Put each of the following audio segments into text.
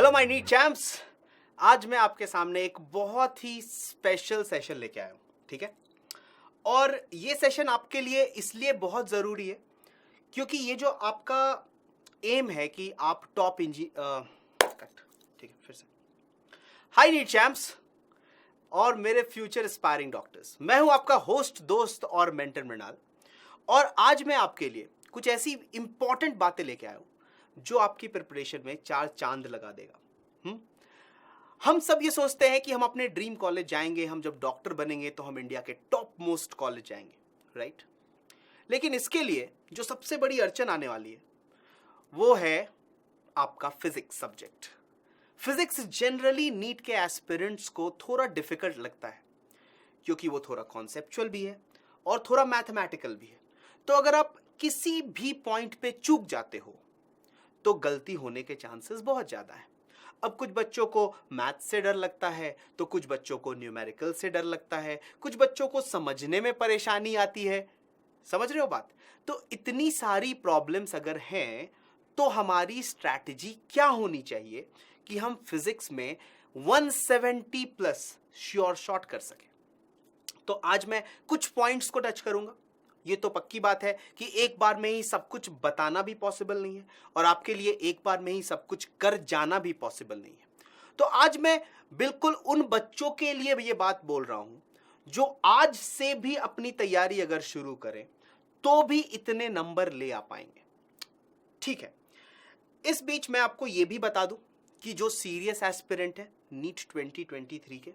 Hello my NEET champs. आज मैं आपके सामने एक बहुत ही स्पेशल सेशन लेके आया हूँ, ठीक है। और ये सेशन आपके लिए इसलिए बहुत ज़रूरी है क्योंकि ये जो आपका एम है कि आप टॉप ठीक है, फिर से हाय नीट चैम्प्स और मेरे फ्यूचर एस्पायरिंग डॉक्टर्स, मैं हूं आपका होस्ट, दोस्त और मेंटर मृणाल। और आज मैं आपके लिए कुछ ऐसी इंपॉर्टेंट बातें लेके आया हूं जो आपकी प्रिपरेशन में चार चांद लगा देगा। हम सब ये सोचते हैं कि हम अपने ड्रीम कॉलेज जाएंगे, हम जब डॉक्टर बनेंगे तो हम इंडिया के टॉप मोस्ट कॉलेज जाएंगे, राइट। लेकिन इसके लिए जो सबसे बड़ी अड़चन आने वाली है वो है आपका physics subject. Physics generally NEET के एस्पिरेंट्स को थोड़ा डिफिकल्ट लगता है क्योंकि वो थोड़ा कॉन्सेप्चुअल भी है और थोड़ा मैथमेटिकल भी है। तो अगर आप किसी भी पॉइंट पे चूक जाते हो तो गलती होने के चांसेस बहुत ज्यादा है। अब कुछ बच्चों को मैथ से डर लगता है, तो कुछ बच्चों को न्यूमेरिकल से डर लगता है, कुछ बच्चों को समझने में परेशानी आती है। समझ रहे हो बात? तो इतनी सारी प्रॉब्लम्स अगर हैं तो हमारी स्ट्रैटेजी क्या होनी चाहिए कि हम फिजिक्स में 170 प्लस श्योर शॉट कर सके। तो आज मैं कुछ पॉइंट्स को टच करूंगा। ये तो पक्की बात है कि एक बार में ही सब कुछ बताना भी पॉसिबल नहीं है और आपके लिए एक बार में ही सब कुछ कर जाना भी पॉसिबल नहीं है। तो आज मैं बिल्कुल उन बच्चों के लिए ये बात बोल रहा हूं जो आज से भी अपनी तैयारी अगर शुरू करें तो भी इतने नंबर ले आ पाएंगे, ठीक है। इस बीच मैं आपको यह भी बता दूं कि जो सीरियस एस्पिरेंट है नीट 2023 के,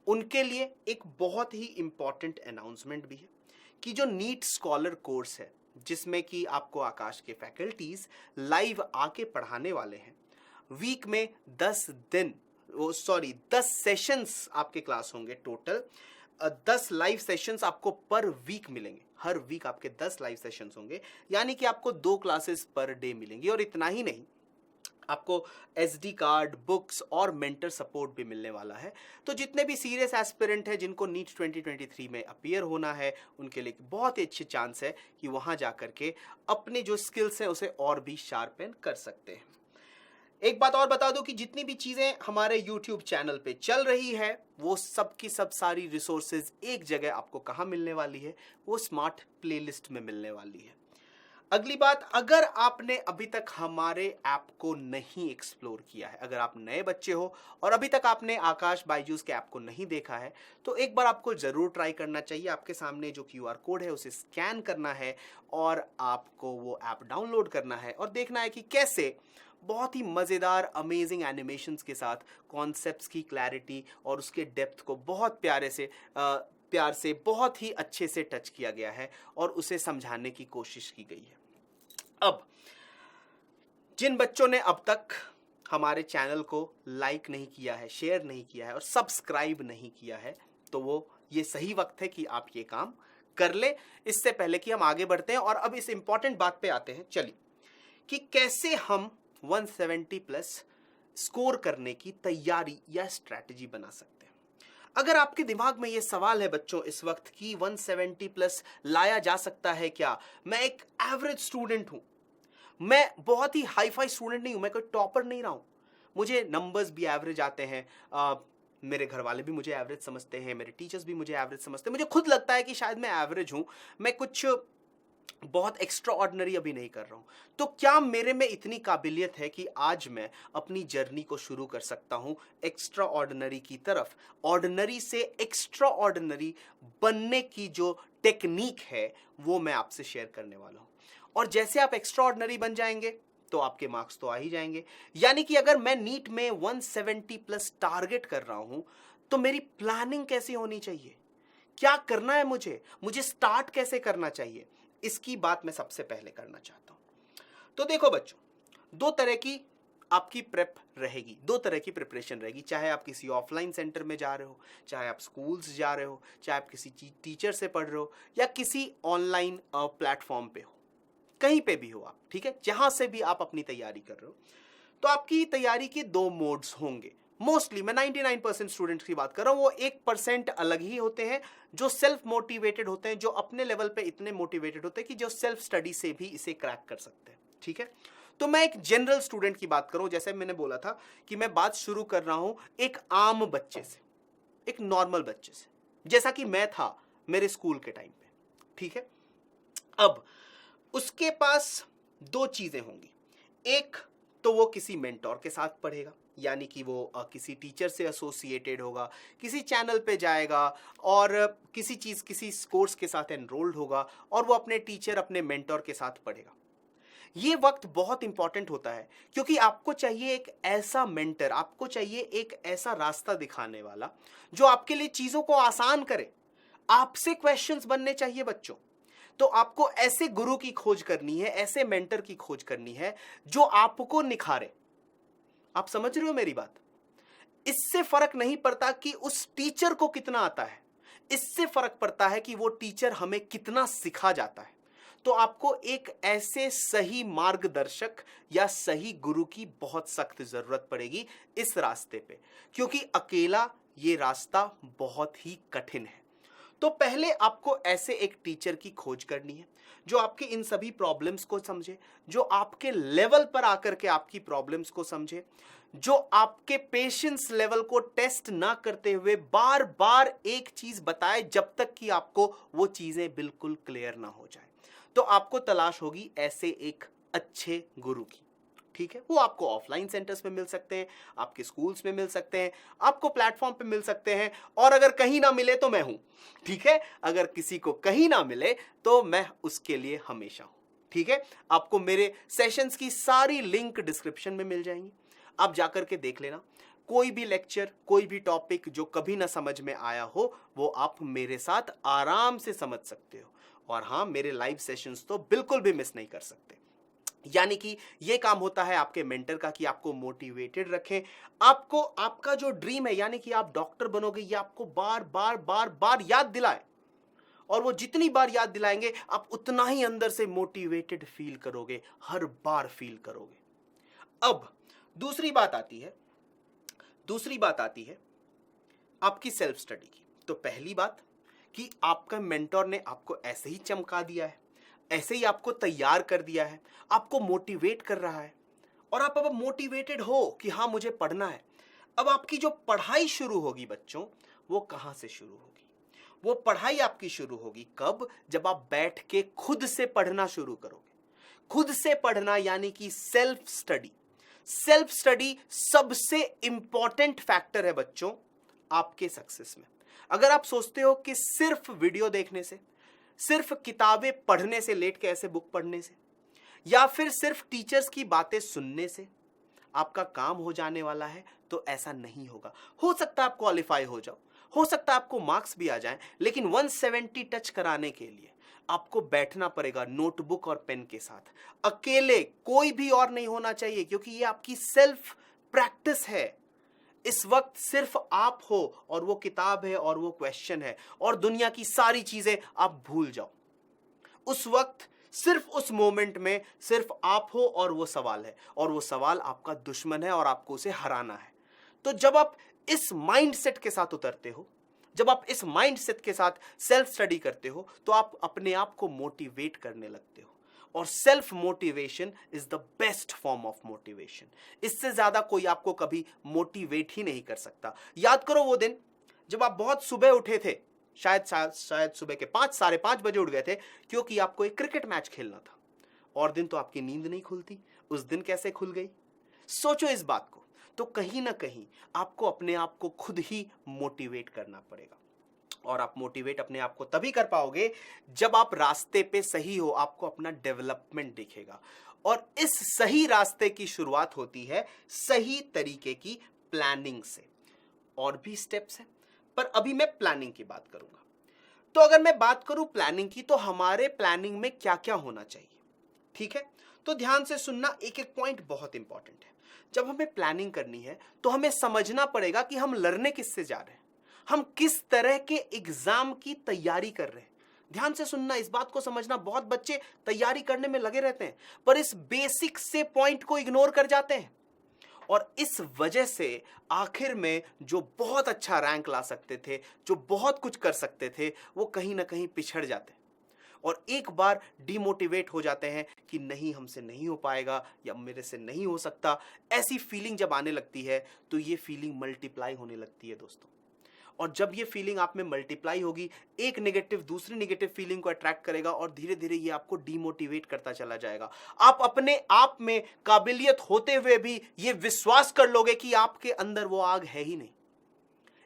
उनके लिए एक बहुत ही इंपॉर्टेंट अनाउंसमेंट भी है कि जो नीट स्कॉलर कोर्स है जिसमें कि आपको आकाश के फैकल्टीज लाइव आके पढ़ाने वाले हैं, वीक में 10 सेशंस आपके क्लास होंगे। टोटल 10 लाइव सेशंस आपको पर वीक मिलेंगे। हर वीक आपके 10 लाइव सेशंस होंगे, यानी कि आपको 2 क्लासेस पर डे मिलेंगी। और इतना ही नहीं, आपको एसडी कार्ड, बुक्स और मेंटर सपोर्ट भी मिलने वाला है। तो जितने भी सीरियस एस्पिरेंट हैं जिनको नीट 2023 में अपीयर होना है, उनके लिए बहुत ही अच्छी चांस है कि वहां जाकर के अपने जो स्किल्स हैं उसे और भी शार्पन कर सकते हैं। एक बात और बता दूं कि जितनी भी चीजें हमारे YouTube चैनल पे चल रही है वो सब की सब सारी रिसोर्सेज एक जगह आपको कहां मिलने वाली है? वो स्मार्ट प्लेलिस्ट में मिलने वाली है। अगली बात, अगर आपने अभी तक हमारे ऐप को नहीं एक्सप्लोर किया है, अगर आप नए बच्चे हो और अभी तक आपने आकाश बायजूस के ऐप को नहीं देखा है, तो एक बार आपको जरूर ट्राई करना चाहिए। आपके सामने जो QR कोड है उसे स्कैन करना है और आपको वो ऐप डाउनलोड करना है और देखना है कि कैसे बहुत ही मजेदार अमेजिंग एनिमेशंस के साथ कॉन्सेप्ट्स की क्लैरिटी और उसके डेप्थ को बहुत प्यार से बहुत ही अच्छे से टच किया गया है और उसे समझाने की कोशिश की गई है। अब जिन बच्चों ने अब तक हमारे चैनल को लाइक नहीं किया है, शेयर नहीं किया है और सब्सक्राइब नहीं किया है, तो वो ये सही वक्त है कि आप ये काम कर ले, इससे पहले कि हम आगे बढ़ते हैं। और अब इस इंपॉर्टेंट बात पे आते हैं, चलिए, कि कैसे हम 170 प्लस स्कोर करने की तैयारी या स्ट्रैटेजी बना सकते हैं। अगर आपके दिमाग में यह सवाल है बच्चों इस वक्त कि 170 प्लस लाया जा सकता है क्या? मैं एक एवरेज स्टूडेंट हूं, मैं बहुत ही हाई फाई स्टूडेंट नहीं हूं, मैं कोई टॉपर नहीं रहा हूं, मुझे नंबर्स भी एवरेज आते हैं, मेरे घर वाले भी मुझे एवरेज समझते हैं, मेरे टीचर्स भी मुझे एवरेज समझते हैं, मुझे खुद लगता है कि शायद मैं एवरेज हूं, मैं कुछ बहुत एक्स्ट्रा ऑर्डिनरी अभी नहीं कर रहा हूं। तो क्या मेरे में इतनी काबिलियत है कि आज मैं अपनी जर्नी को शुरू कर सकता हूं एक्स्ट्रा ऑर्डिनरी की तरफ? ऑर्डिनरी से एक्स्ट्रा ऑर्डिनरी बनने की जो टेक्निक है वो मैं आपसे शेयर करने वाला हूं। और जैसे आप एक्स्ट्रा ऑर्डिनरी बन जाएंगे तो आपके मार्क्स तो आ ही जाएंगे। यानी कि अगर मैं नीट में 170 प्लस टारगेट कर रहा हूं तो मेरी प्लानिंग कैसी होनी चाहिए, क्या करना है मुझे स्टार्ट कैसे करना चाहिए, इसकी बात मैं सबसे पहले करना चाहता हूं। तो देखो बच्चों, 2 तरह की आपकी प्रेप रहेगी, 2 तरह की प्रिपरेशन रहेगी। चाहे आप किसी ऑफलाइन सेंटर में जा रहे हो, चाहे आप स्कूल्स जा रहे हो, चाहे आप किसी टीचर से पढ़ रहे हो या किसी ऑनलाइन प्लेटफॉर्म पे हो, कहीं पे भी हो आप, ठीक है, जहां से भी आप अपनी तैयारी कर रहे हो। तो आपकी तैयारी के 2 मोड्स होंगे। मोस्टली मैं 99% स्टूडेंट्स की बात कर रहा हूं, वो 1% अलग ही होते हैं जो सेल्फ मोटिवेटेड होते हैं, जो अपने लेवल पे इतने मोटिवेटेड होते हैं कि जो सेल्फ स्टडी से भी इसे क्रैक कर सकते हैं, ठीक है। तो मैं एक जनरल स्टूडेंट की बात करूं, जैसे मैंने बोला था कि मैं बात शुरू कर रहा हूं एक आम बच्चे से, एक नॉर्मल बच्चे से, जैसा कि मैं था मेरे स्कूल के टाइम पे, ठीक है। अब उसके पास दो चीजें होंगी। एक तो वो किसी मेंटोर के साथ पढ़ेगा, यानी कि वो किसी टीचर से एसोसिएटेड होगा, किसी चैनल पे जाएगा और किसी चीज किसी कोर्स के साथ एनरोल्ड होगा और वो अपने टीचर अपने मेंटोर के साथ पढ़ेगा। ये वक्त बहुत इंपॉर्टेंट होता है क्योंकि आपको चाहिए एक ऐसा मेंटर, आपको चाहिए एक ऐसा रास्ता दिखाने वाला जो आपके लिए चीजों को आसान करे। आपसे क्वेश्चंस बनने चाहिए बच्चों। तो आपको ऐसे गुरु की खोज करनी है, ऐसे मेंटर की खोज करनी है जो आपको निखारे। आप समझ रहे हो मेरी बात? इससे फर्क नहीं पड़ता कि उस टीचर को कितना आता है, इससे फर्क पड़ता है कि वो टीचर हमें कितना सिखा जाता है। तो आपको एक ऐसे सही मार्गदर्शक या सही गुरु की बहुत सख्त जरूरत पड़ेगी इस रास्ते पे, क्योंकि अकेला ये रास्ता बहुत ही कठिन है। तो पहले आपको ऐसे एक टीचर की खोज करनी है जो आपके इन सभी प्रॉब्लम्स को समझे, जो आपके लेवल पर आकर के आपकी प्रॉब्लम्स को समझे, जो आपके पेशेंस लेवल को टेस्ट ना करते हुए बार बार एक चीज बताए जब तक कि आपको वो चीजें बिल्कुल क्लियर ना हो जाए। तो आपको तलाश होगी ऐसे एक अच्छे गुरु की, ठीक है। वो आपको ऑफलाइन सेंटर्स में मिल सकते हैं, आपके स्कूल्स में मिल सकते हैं, आपको प्लेटफॉर्म पे मिल सकते हैं, और अगर कहीं ना मिले तो मैं हूं, ठीक है। अगर किसी को कहीं ना मिले तो मैं उसके लिए हमेशा हूं, ठीक है। आपको मेरे सेशंस की सारी लिंक डिस्क्रिप्शन में मिल जाएंगी, आप जाकर के देख लेना। कोई भी लेक्चर, कोई भी टॉपिक जो कभी ना समझ में आया हो वो आप मेरे साथ आराम से समझ सकते हो। और हाँ, मेरे लाइव सेशंस तो बिल्कुल भी मिस नहीं कर सकते। यानी कि ये काम होता है आपके मेंटर का कि आपको मोटिवेटेड रखें, आपको आपका जो ड्रीम है यानी कि आप डॉक्टर बनोगे ये आपको बार बार बार बार याद दिलाए, और वो जितनी बार याद दिलाएंगे आप उतना ही अंदर से मोटिवेटेड फील करोगे, हर बार फील करोगे। अब दूसरी बात आती है आपकी सेल्फ स्टडी की। तो पहली बात कि आपका मेंटोर ने आपको ऐसे ही चमका दिया है, ऐसे ही आपको तैयार कर दिया है, आपको मोटिवेट कर रहा है, और आप अब मोटिवेटेड हो कि हाँ मुझे पढ़ना है। अब आपकी जो पढ़ाई शुरू होगी बच्चों, वो कहां से शुरू होगी? वो पढ़ाई आपकी शुरू होगी कब? जब आप बैठ के खुद से पढ़ना शुरू करोगे। खुद से पढ़ना यानी कि सेल्फ स्टडी। सेल्फ स्टडी सबसे इंपॉर्टेंट फैक्टर है बच्चों आपके सक्सेस में। अगर आप सोचते हो कि सिर्फ वीडियो देखने से, सिर्फ किताबें पढ़ने से, लेट के ऐसे बुक पढ़ने से, या फिर सिर्फ टीचर्स की बातें सुनने से आपका काम हो जाने वाला है, तो ऐसा नहीं होगा। हो सकता है आप क्वालिफाई हो जाओ, हो सकता है आपको मार्क्स भी आ जाएं, लेकिन 170 टच कराने के लिए आपको बैठना पड़ेगा नोटबुक और पेन के साथ, अकेले। कोई भी और नहीं होना चाहिए, क्योंकि ये आपकी सेल्फ प्रैक्टिस है। इस वक्त सिर्फ आप हो और वो किताब है और वो क्वेश्चन है, और दुनिया की सारी चीजें आप भूल जाओ। उस वक्त सिर्फ उस मोमेंट में सिर्फ आप हो और वो सवाल है, और वो सवाल आपका दुश्मन है और आपको उसे हराना है। तो जब आप इस माइंडसेट के साथ उतरते हो, जब आप इस माइंडसेट के साथ सेल्फ स्टडी करते हो, तो आप अपने आप को मोटिवेट करने लगते हो। और self motivation is the best form of motivation. इससे ज्यादा कोई आपको कभी मोटिवेट ही नहीं कर सकता। याद करो वो दिन जब आप बहुत सुबह उठे थे, शायद सुबह के 5, साढ़े 5 बजे उठ गए थे, क्योंकि आपको एक क्रिकेट मैच खेलना था। और दिन तो आपकी नींद नहीं खुलती, उस दिन कैसे खुल गई? सोचो इस बात को। तो कहीं ना कहीं आपको अपने आप को खुद ही मोटिवेट करना पड़ेगा, और आप मोटिवेट अपने आप को तभी कर पाओगे जब आप रास्ते पे सही हो, आपको अपना डेवलपमेंट दिखेगा। और इस सही रास्ते की शुरुआत होती है सही तरीके की प्लानिंग से। और भी स्टेप्स हैं, पर अभी मैं प्लानिंग की बात करूंगा। तो अगर मैं बात करूं प्लानिंग की, तो हमारे प्लानिंग में क्या क्या होना चाहिए, ठीक है। तो ध्यान से सुनना, एक एक पॉइंट बहुत इंपॉर्टेंट है। जब हमें प्लानिंग करनी है तो हमें समझना पड़ेगा कि हम लड़ने किससे जा रहे हैं, हम किस तरह के एग्जाम की तैयारी कर रहे हैं। ध्यान से सुनना, इस बात को समझना। बहुत बच्चे तैयारी करने में लगे रहते हैं, पर इस बेसिक से पॉइंट को इग्नोर कर जाते हैं, और इस वजह से आखिर में जो बहुत अच्छा रैंक ला सकते थे, जो बहुत कुछ कर सकते थे, वो कहीं ना कहीं पिछड़ जाते। और एक बार डिमोटिवेट हो जाते हैं कि नहीं, हमसे नहीं हो पाएगा या मेरे से नहीं हो सकता, ऐसी फीलिंग जब आने लगती है तो ये फीलिंग मल्टीप्लाई होने लगती है दोस्तों। और जब ये फीलिंग आप में मल्टीप्लाई होगी, एक नेगेटिव दूसरी नेगेटिव फीलिंग को अट्रैक्ट करेगा और धीरे धीरे ये आपको डिमोटिवेट करता चला जाएगा। आप अपने आप में काबिलियत होते हुए भी ये विश्वास कर लोगे कि आपके अंदर वो आग है ही नहीं।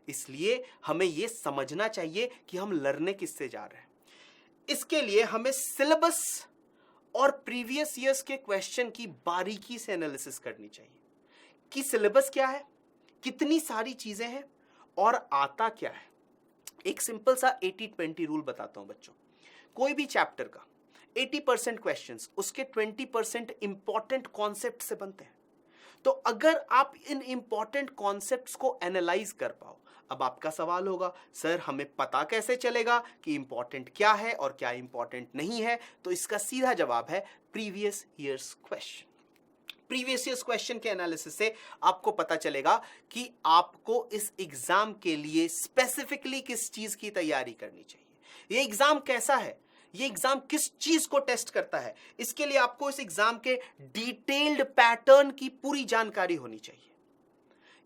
इसलिए हमें ये समझना चाहिए कि हम लर्ने किससे जा रहे हैं। इसके लिए हमें सिलेबस और प्रीवियस ईयर्स के क्वेश्चन की बारीकी से एनालिसिस करनी चाहिए कि सिलेबस क्या है, कितनी सारी चीजें हैं और आता क्या है। एक सिंपल सा 80-20 रूल बताता हूं बच्चों। कोई भी चैप्टर का 80% क्वेश्चंस उसके 20% इंपॉर्टेंट कॉन्सेप्ट से बनते हैं। तो अगर आप इन इंपॉर्टेंट कॉन्सेप्ट्स को एनालाइज कर पाओ, अब आपका सवाल होगा, सर हमें पता कैसे चलेगा कि इंपॉर्टेंट क्या है और क्या इंपॉर्टेंट नहीं है? तो इसका सीधा जवाब है previous years question. Previous years question के एनालिसिस से आपको पता चलेगा कि आपको इस एग्जाम के लिए स्पेसिफिकली किस चीज की तैयारी करनी चाहिए। ये एग्जाम कैसा है, ये एग्जाम किस चीज को टेस्ट करता है, इसके लिए आपको इस एग्जाम के डिटेल्ड पैटर्न की पूरी जानकारी होनी चाहिए।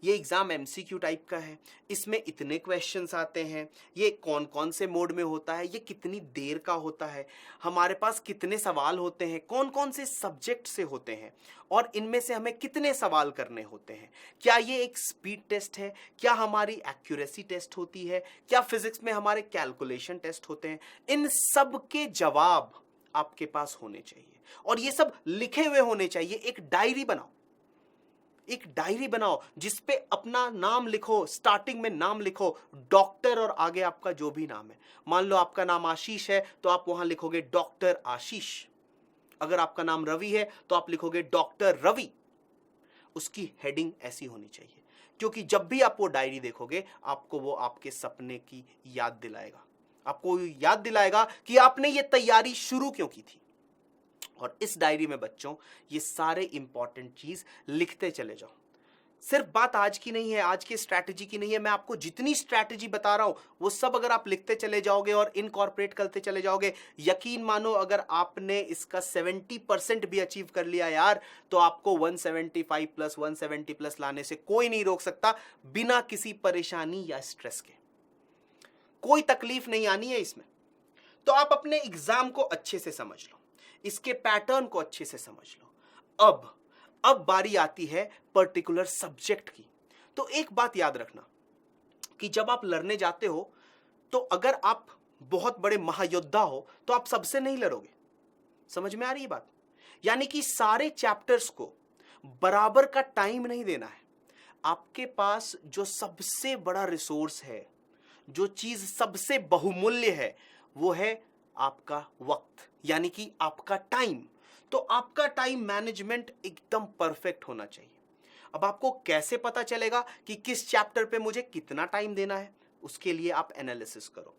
ये एग्जाम एमसीक्यू टाइप का है, इसमें इतने क्वेश्चंस आते हैं, ये कौन कौन से मोड में होता है, ये कितनी देर का होता है, हमारे पास कितने सवाल होते हैं, कौन कौन से सब्जेक्ट से होते हैं और इनमें से हमें कितने सवाल करने होते हैं, क्या ये एक स्पीड टेस्ट है, क्या हमारी एक्यूरेसी टेस्ट होती है, क्या फिजिक्स में हमारे कैलकुलेशन टेस्ट होते हैं। इन सब के जवाब आपके पास होने चाहिए और ये सब लिखे हुए होने चाहिए। एक डायरी बनाओ, एक डायरी बनाओ जिस पे अपना नाम लिखो, स्टार्टिंग में नाम लिखो डॉक्टर और आगे आपका जो भी नाम है। मान लो आपका नाम आशीष है तो आप वहां लिखोगे डॉक्टर आशीष। अगर आपका नाम रवि है तो आप लिखोगे डॉक्टर रवि। उसकी हेडिंग ऐसी होनी चाहिए क्योंकि जब भी आप वो डायरी देखोगे आपको वो आपके सपने की याद दिलाएगा, आपको याद दिलाएगा कि आपने ये तैयारी शुरू क्यों की थी। और इस डायरी में बच्चों ये सारे इंपॉर्टेंट चीज लिखते चले जाओ। सिर्फ बात आज की नहीं है, आज की स्ट्रैटेजी की नहीं है, मैं आपको जितनी स्ट्रैटेजी बता रहा हूं वो सब अगर आप लिखते चले जाओगे और इनकॉर्पोरेट करते चले जाओगे, यकीन मानो अगर आपने इसका 70% भी अचीव कर लिया यार, तो आपको 175 प्लस 170 प्लस लाने से कोई नहीं रोक सकता, बिना किसी परेशानी या स्ट्रेस के। कोई तकलीफ नहीं आनी है इसमें। तो आप अपने एग्जाम को अच्छे से समझ लो, इसके पैटर्न को अच्छे से समझ लो। अब बारी आती है पर्टिकुलर सब्जेक्ट की। तो एक बात याद रखना कि जब आप लड़ने जाते हो तो अगर आप बहुत बड़े महायोद्धा हो तो आप सबसे नहीं लड़ोगे। समझ में आ रही है बात? यानी कि सारे चैप्टर्स को बराबर का टाइम नहीं देना है। आपके पास जो सबसे बड़ा रिसोर्स है, जो चीज सबसे बहुमूल्य है, वो है आपका वक्त, यानी कि आपका टाइम। तो आपका टाइम मैनेजमेंट एकदम परफेक्ट होना चाहिए। अब आपको कैसे पता चलेगा कि किस चैप्टर पे मुझे कितना टाइम देना है? उसके लिए आप एनालिसिस करो।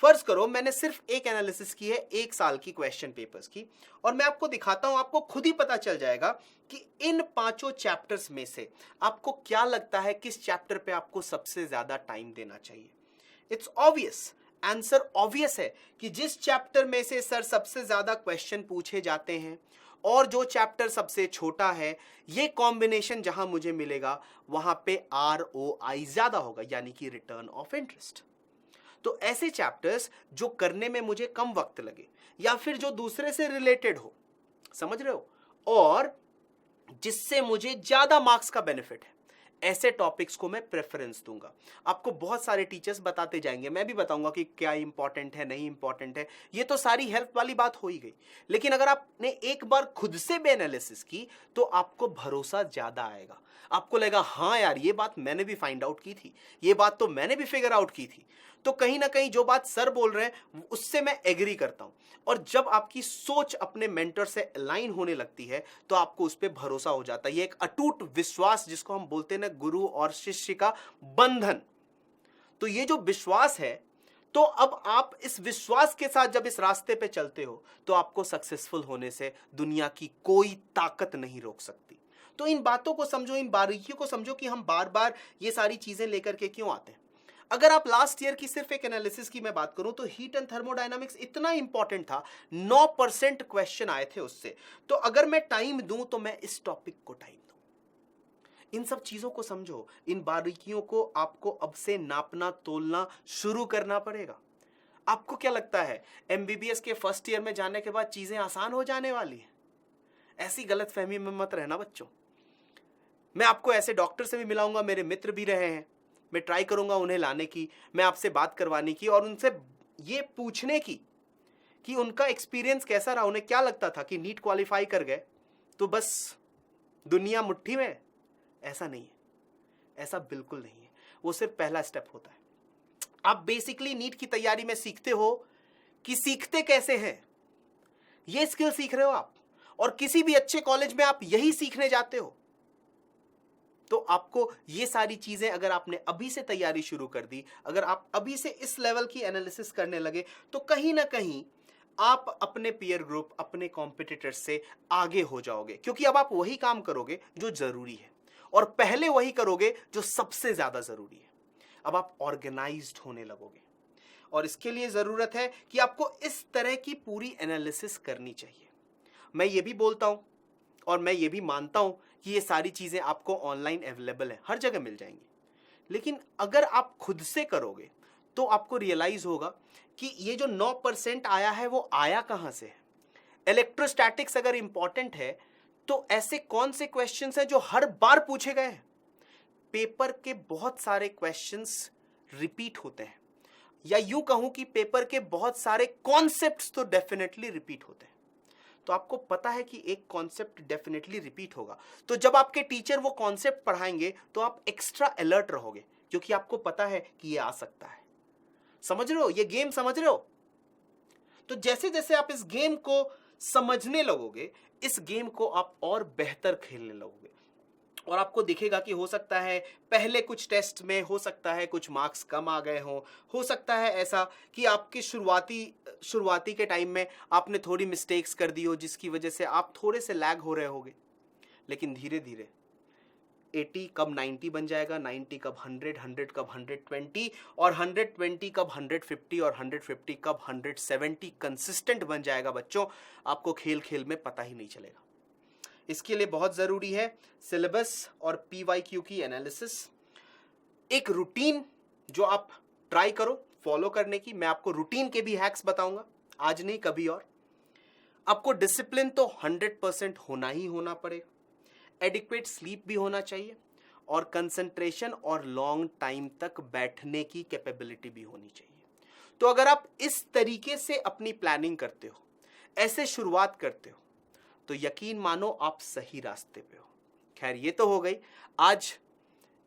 फर्ज करो मैंने सिर्फ एक एनालिसिस की है 1 साल की क्वेश्चन पेपर्स की, और मैं आपको दिखाता हूं, आपको खुद ही पता चल जाएगा कि इन 5 चैप्टर्स में से आपको क्या लगता है किस चैप्टर पे आपको सबसे ज्यादा टाइम देना चाहिए। इट्स ऑब्वियस, आंसर ऑब्वियस है कि जिस चैप्टर में से सर सबसे ज्यादा क्वेश्चन पूछे जाते हैं और जो चैप्टर सबसे छोटा है, ये कॉम्बिनेशन जहां मुझे मिलेगा वहां पे ROI ज्यादा होगा, यानी कि रिटर्न ऑफ इंटरेस्ट। तो ऐसे चैप्टर्स जो करने में मुझे कम वक्त लगे या फिर जो दूसरे से रिलेटेड हो, समझ रहे हो, और जिससे मुझे ज्यादा मार्क्स का बेनिफिट है, ऐसे टॉपिक्स को मैं प्रेफरेंस दूंगा। आपको बहुत सारे टीचर्स बताते जाएंगे, मैं भी बताऊंगा कि क्या इंपॉर्टेंट है, नहीं इंपॉर्टेंट है। ये तो सारी हेल्प वाली बात हो ही गई, लेकिन अगर आपने एक बार खुद से भी एनालिसिस की तो आपको भरोसा ज्यादा आएगा। आपको लगेगा हाँ यार ये बात मैंने भी फाइंड आउट की थी, ये बात तो मैंने भी फिगर आउट की थी। तो कहीं ना कहीं जो बात सर बोल रहे हैं उससे मैं एग्री करता हूं। और जब आपकी सोच अपने मेंटर से अलाइन होने लगती है तो आपको उस पर भरोसा हो जाता है। ये एक अटूट विश्वास जिसको हम बोलते हैं ना, गुरु और शिष्य का बंधन। तो ये जो विश्वास है, तो अब आप इस विश्वास के साथ जब इस रास्ते पे चलते हो तो आपको सक्सेसफुल होने से दुनिया की कोई ताकत नहीं रोक सकती। तो इन बातों को समझो, इन बारीकियों को समझो कि हम बार बार ये सारी चीजें लेकर के क्यों आते हैं। अगर आप लास्ट ईयर की सिर्फ एक एनालिसिस की मैं बात करूं तो हीट एंड थर्मोडायनामिक्स इतना इंपॉर्टेंट था, 9% क्वेश्चन आए थे उससे। तो अगर मैं टाइम दूं तो मैं इस टॉपिक को टाइम दूं। इन सब चीजों को समझो, इन बारीकियों को आपको अब से नापना तोलना शुरू करना पड़ेगा। आपको क्या लगता है एमबीबीएस के फर्स्ट ईयर में जाने के बाद चीजें आसान हो जाने वाली है? ऐसी गलतफहमी में मत रहना बच्चों। मैं आपको ऐसे डॉक्टर से भी मिलाऊंगा, मेरे मित्र भी रहे हैं, मैं ट्राई करूंगा उन्हें लाने की, मैं आपसे बात करवाने की और उनसे ये पूछने की कि उनका एक्सपीरियंस कैसा रहा, उन्हें क्या लगता था कि नीट क्वालिफाई कर गए तो बस दुनिया मुट्ठी में। ऐसा नहीं है, ऐसा बिल्कुल नहीं है। वो सिर्फ पहला स्टेप होता है। आप बेसिकली नीट की तैयारी में सीखते हो कि सीखते कैसे हैं, ये स्किल सीख रहे हो आप, और किसी भी अच्छे कॉलेज में आप यही सीखने जाते हो। तो आपको ये सारी चीजें अगर आपने अभी से तैयारी शुरू कर दी, अगर आप अभी से इस लेवल की एनालिसिस करने लगे, तो कहीं ना कहीं आप अपने पीयर ग्रुप, अपने कॉम्पिटिटर्स से आगे हो जाओगे, क्योंकि अब आप वही काम करोगे जो जरूरी है और पहले वही करोगे जो सबसे ज्यादा जरूरी है। अब आप ऑर्गेनाइज्ड होने लगोगे और इसके लिए जरूरत है कि आपको इस तरह की पूरी एनालिसिस करनी चाहिए। मैं ये भी बोलता हूं और मैं ये भी मानता हूं कि ये सारी चीजें आपको ऑनलाइन अवेलेबल है, हर जगह मिल जाएंगी। लेकिन अगर आप खुद से करोगे तो आपको रियलाइज होगा कि ये जो 9% आया है वो आया कहां से है। इलेक्ट्रोस्टैटिक्स अगर इंपॉर्टेंट है तो ऐसे कौन से क्वेश्चंस हैं जो हर बार पूछे गए हैं? पेपर के बहुत सारे क्वेश्चंस रिपीट होते हैं, या यूं कहूं कि पेपर के बहुत सारे कॉन्सेप्ट्स तो डेफिनेटली रिपीट होते हैं। तो आपको पता है कि एक कॉन्सेप्ट डेफिनेटली रिपीट होगा, तो जब आपके टीचर वो कॉन्सेप्ट पढ़ाएंगे तो आप एक्स्ट्रा अलर्ट रहोगे, क्योंकि आपको पता है कि ये आ सकता है। समझ रहे हो, ये गेम समझ रहे हो? तो जैसे जैसे आप इस गेम को समझने लगोगे, इस गेम को आप और बेहतर खेलने लगोगे और आपको दिखेगा कि हो सकता है पहले कुछ टेस्ट में हो सकता है कुछ मार्क्स कम आ गए हो सकता है ऐसा कि आपके शुरुआती के टाइम में आपने थोड़ी मिस्टेक्स कर दी हो जिसकी वजह से आप थोड़े से लैग हो रहे होगे। लेकिन धीरे धीरे 80 कब 90 बन जाएगा, 90 कब 100, 100 कब 120 और 120 कब 150 और 150 कब 170 कंसिस्टेंट बन जाएगा बच्चों। आपको खेल खेल में पता ही नहीं चलेगा। इसके लिए बहुत जरूरी है सिलेबस और पीवाईक्यू की एनालिसिस, एक रूटीन जो आप ट्राई करो फॉलो करने की। मैं आपको रूटीन के भी हैक्स बताऊंगा, आज नहीं कभी और। आपको डिसिप्लिन तो 100% होना ही होना पड़ेगा, एडिक्वेट स्लीप भी होना चाहिए और कंसंट्रेशन और लॉन्ग टाइम तक बैठने की कैपेबिलिटी भी होनी चाहिए। तो अगर आप इस तरीके से अपनी प्लानिंग करते हो, ऐसे शुरुआत करते हो, तो यकीन मानो आप सही रास्ते पे हो। खैर ये तो हो गई आज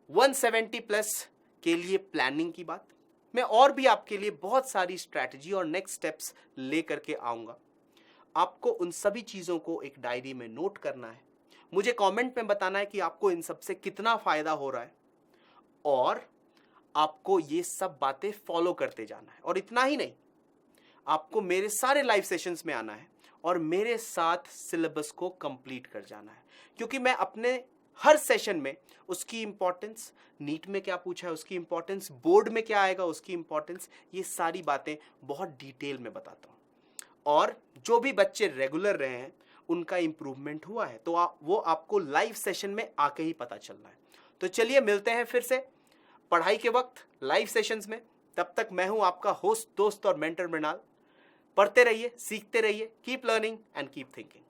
170 प्लस के लिए प्लानिंग की बात। मैं और भी आपके लिए बहुत सारी स्ट्रैटेजी और नेक्स्ट स्टेप्स लेकर के आऊंगा। आपको उन सभी चीजों को एक डायरी में नोट करना है, मुझे कमेंट में बताना है कि आपको इन सब से कितना फायदा हो रहा है और आपको ये सब बातें फॉलो करते जाना है। और इतना ही नहीं, आपको मेरे सारे लाइव सेशंस में आना है और मेरे साथ सिलेबस को कंप्लीट कर जाना है, क्योंकि मैं अपने हर सेशन में उसकी इंपॉर्टेंस, नीट में क्या पूछा है उसकी इंपॉर्टेंस, बोर्ड में क्या आएगा उसकी इंपॉर्टेंस, ये सारी बातें बहुत डिटेल में बताता हूँ। और जो भी बच्चे रेगुलर रहे हैं उनका इंप्रूवमेंट हुआ है तो वो आपको लाइव सेशन में आके ही पता चलना है। तो चलिए मिलते हैं फिर से पढ़ाई के वक्त लाइव सेशंस में। तब तक मैं हूं आपका होस्ट, दोस्त और मेंटर मृणाल। पढ़ते रहिए, सीखते रहिए, keep learning and keep thinking.